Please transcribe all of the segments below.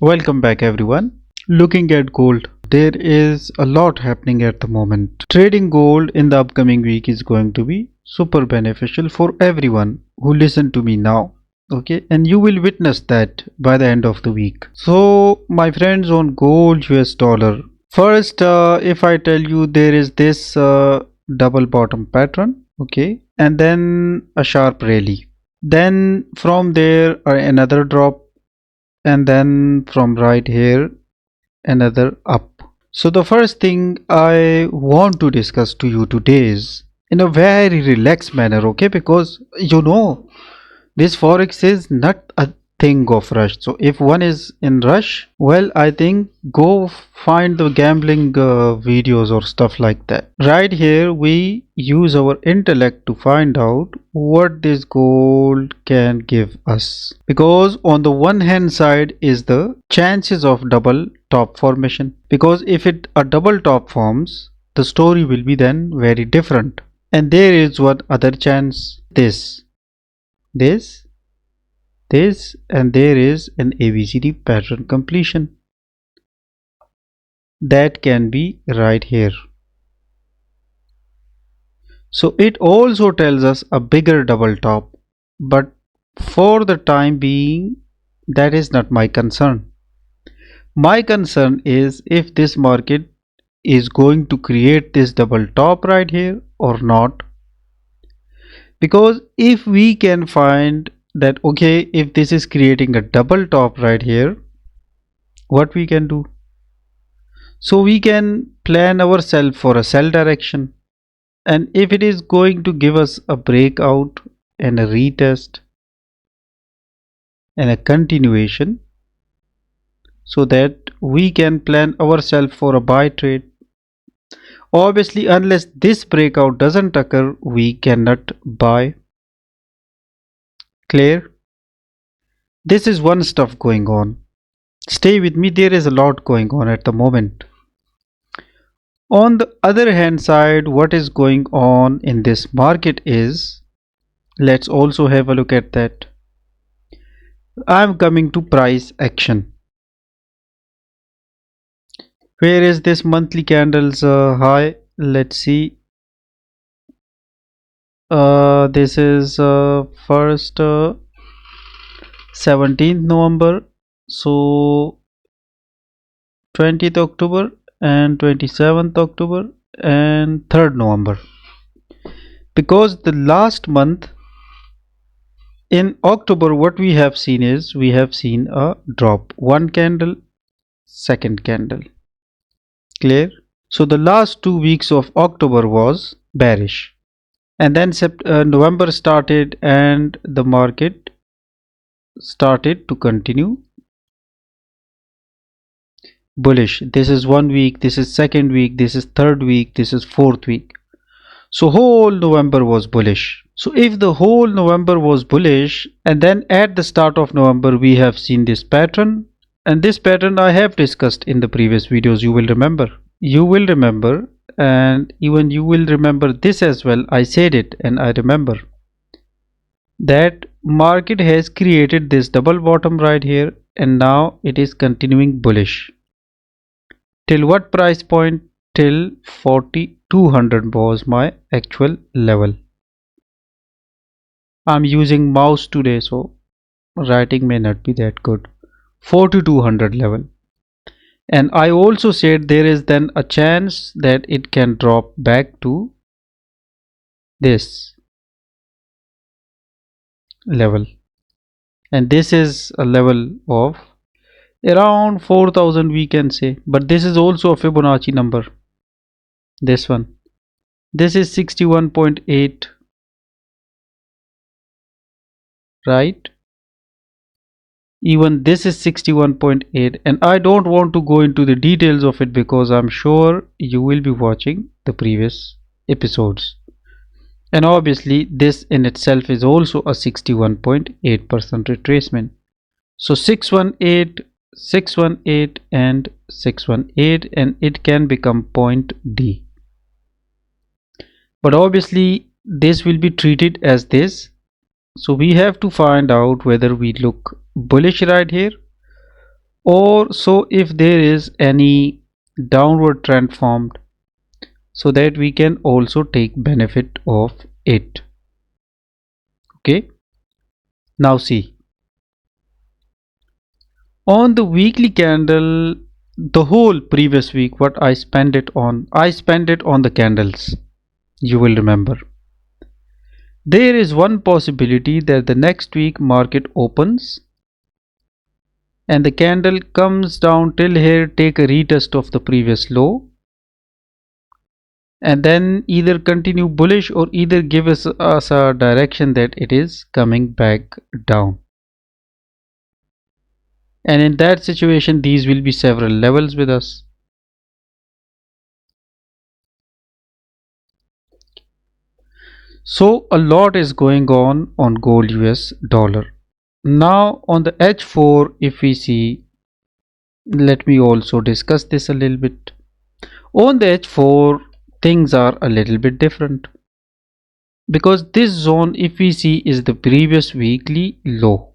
Welcome back everyone. Looking at gold, there is a lot happening at the moment. Trading gold in the upcoming week is going to be super beneficial for everyone who listen to me now. Okay, and you will witness that by the end of the week. So, my friends, on gold US dollar, first, if I tell you there is this double bottom pattern, okay, and then a sharp rally. Then from there, another drop, and then from right here another up. So the first thing I want to discuss to you today is in a very relaxed manner, okay, because this forex is not a thing of rush. So if one is in rush, well, I think go find the gambling videos or stuff like that. Right here we use our intellect to find out what this gold can give us, because on the one hand side is the chances of double top formation, because if it a double top forms, the story will be then very different. And there is one other chance, this this, and there is an ABCD pattern completion that can be right here. So it also tells us a bigger double top, but for the time being that is not my concern. My concern is if this market is going to create this double top right here or not, because if we can find that, okay, if this is creating a double top right here, what we can do? So we can plan ourselves for a sell direction, and if it is going to give us a breakout and a retest and a continuation, so that we can plan ourselves for a buy trade. Obviously, unless this breakout doesn't occur, we cannot buy. Clear? This is one stuff going on. Stay with me, there is a lot going on at the moment. On the other hand side, what is going on in this market is, let's also have a look at that. I'm coming to price action. Where is this monthly candles high? Let's see. This is first 17th November, so 20th October and 27th October and 3rd November, because the last month in October what we have seen is we have seen a drop, one candle, second candle. Clear? So the last 2 weeks of October was bearish, and then November started and the market started to continue bullish. This is 1 week, this is second week, this is third week, this is fourth week. So whole November was bullish. So if the whole November was bullish, and then at the start of November we have seen this pattern, and this pattern I have discussed in the previous videos, you will remember, and even you will remember this as well. I said it and I remember that market has created this double bottom right here, and now it is continuing bullish. Till what price point? Till 4200 was my actual level. I'm using mouse today, so writing may not be that good. 4200 level. And I also said there is then a chance that it can drop back to this level, and this is a level of around 4000 we can say, but this is also a Fibonacci number. This one, this is 61.8, right? Even this is 61.8, and I don't want to go into the details of it because I'm sure you will be watching the previous episodes. And obviously this in itself is also a 61.8% retracement. So 618, 618 and 618, and it can become point D. But obviously this will be treated as this. So we have to find out whether we look bullish right here or so if there is any downward trend formed, so that we can also take benefit of it. Okay, now see, on the weekly candle, the whole previous week what I spent it on, I spent it on the candles. You will remember, there is one possibility that the next week market opens and the candle comes down till here, take a retest of the previous low, and then either continue bullish or either give us a direction that it is coming back down. And in that situation, these will be several levels with us. So a lot is going on gold US dollar. Now on the H4, if we see, let me also discuss this a little bit. On the H4, things are a little bit different, because this zone, if we see, is the previous weekly low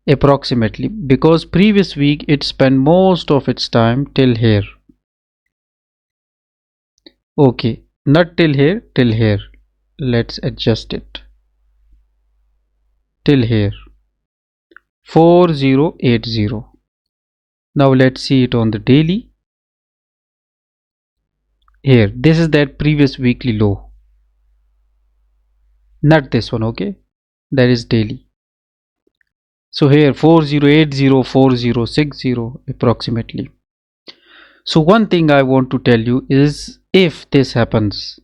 approximately, because previous week it spent most of its time till here. Okay, not till here, till here. Let's adjust it till here, 4080. Now let's see it on the daily. Here, this is that previous weekly low, not this one. Okay, that is daily. So here 4080, 4060 approximately. So one thing I want to tell you is, if this happens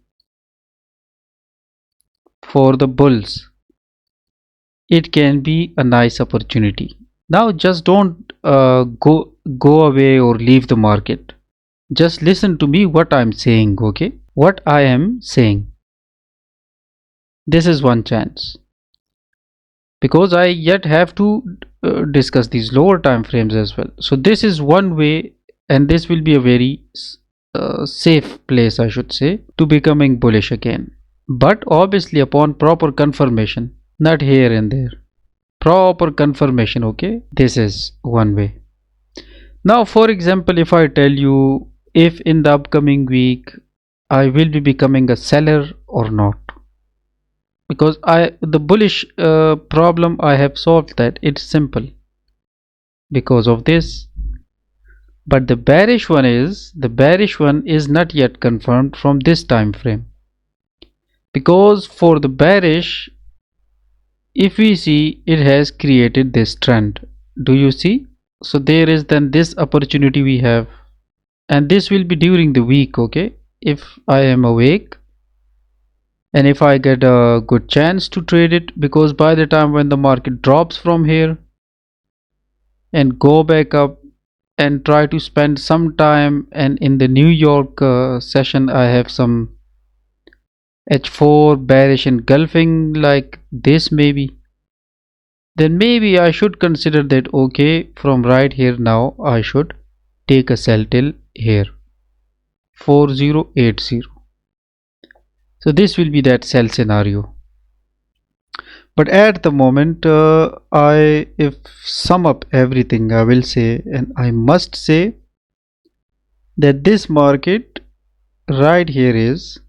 for the bulls, it can be a nice opportunity. Now just don't go away or leave the market. Just listen to me what I'm saying. Okay, what I am saying, this is one chance, because I yet have to discuss these lower time frames as well. So this is one way, and this will be a very safe place, I should say, to becoming bullish again, but obviously upon proper confirmation, not here and there, proper confirmation. Okay, this is one way. Now for example, if I tell you, if in the upcoming week I will be becoming a seller or not, because the bullish problem I have solved, that it's simple because of this. But the bearish one is not yet confirmed from this time frame, because for the bearish, if we see, it has created this trend. Do you see? So there is then this opportunity we have, and this will be during the week. Okay, if I am awake and if I get a good chance to trade it, because by the time when the market drops from here and go back up and try to spend some time, and in the New York session I have some H4 bearish engulfing like this, maybe, then maybe I should consider that, okay, from right here now I should take a sell till here 4080. So this will be that sell scenario. But at the moment, I if sum up everything, I will say, and I must say, that this market right here is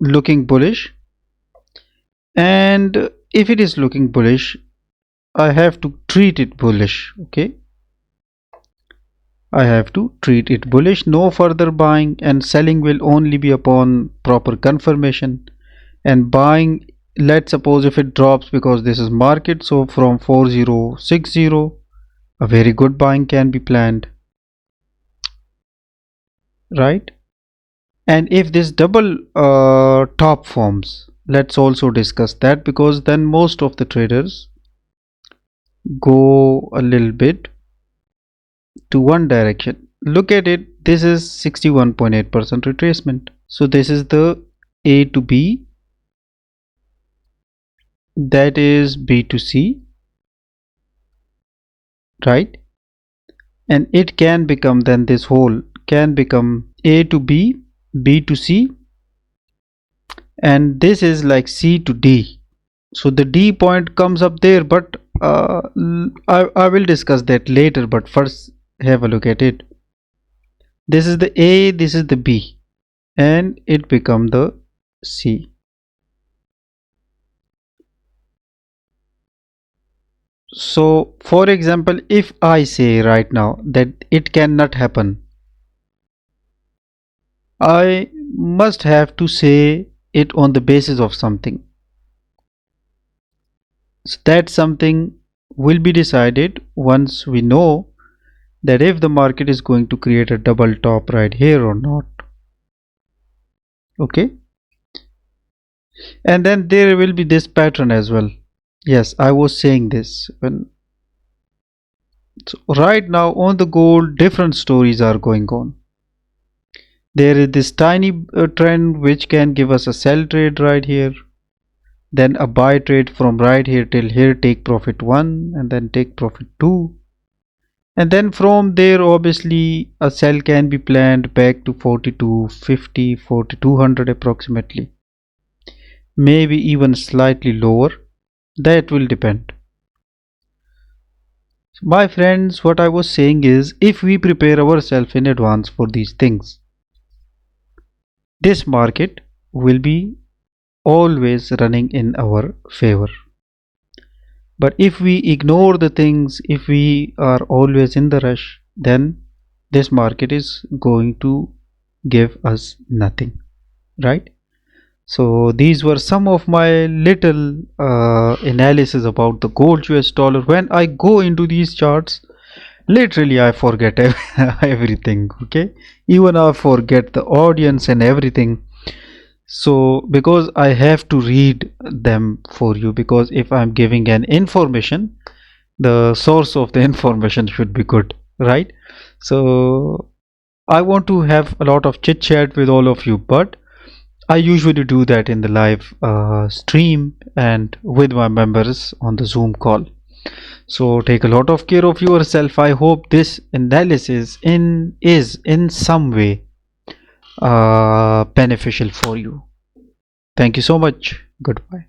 looking bullish, and if it is looking bullish, I have to treat it bullish. Okay, I have to treat it bullish. No further buying, and selling will only be upon proper confirmation. And buying, let's suppose if it drops, because this is market, so from 4060 a very good buying can be planned, right? And if this double top forms, let's also discuss that, because then most of the traders go a little bit to one direction. Look at it, this is 61.8% retracement. So this is the A to B, that is B to C, right? And it can become, then this whole can become A to B, B to C, and this is like C to D. So the D point comes up there, but I will discuss that later, but first have a look at it. This is the A, this is the B, and it become the C. So for example, if I say right now that it cannot happen, I must have to say it on the basis of something. So that something will be decided once we know that if the market is going to create a double top right here or not. Okay, and then there will be this pattern as well. Yes, I was saying this when, so right now on the gold different stories are going on. There is this tiny trend which can give us a sell trade right here, then a buy trade from right here till here, take profit 1 and then take profit 2, and then from there obviously a sell can be planned back to 4250, 4200 approximately, maybe even slightly lower. That will depend. My friends, what I was saying is, if we prepare ourselves in advance for these things, this market will be always running in our favor. But if we ignore the things, if we are always in the rush, then this market is going to give us nothing, right? So these were some of my little analysis about the gold US dollar. When I go into these charts, literally I forget everything. Okay, even I forget the audience and everything. So because I have to read them for you, because if I'm giving an information, the source of the information should be good, right? So I want to have a lot of chit chat with all of you, but I usually do that in the live stream and with my members on the Zoom call. So take a lot of care of yourself. I hope this analysis is in some way beneficial for you. Thank you so much. Goodbye.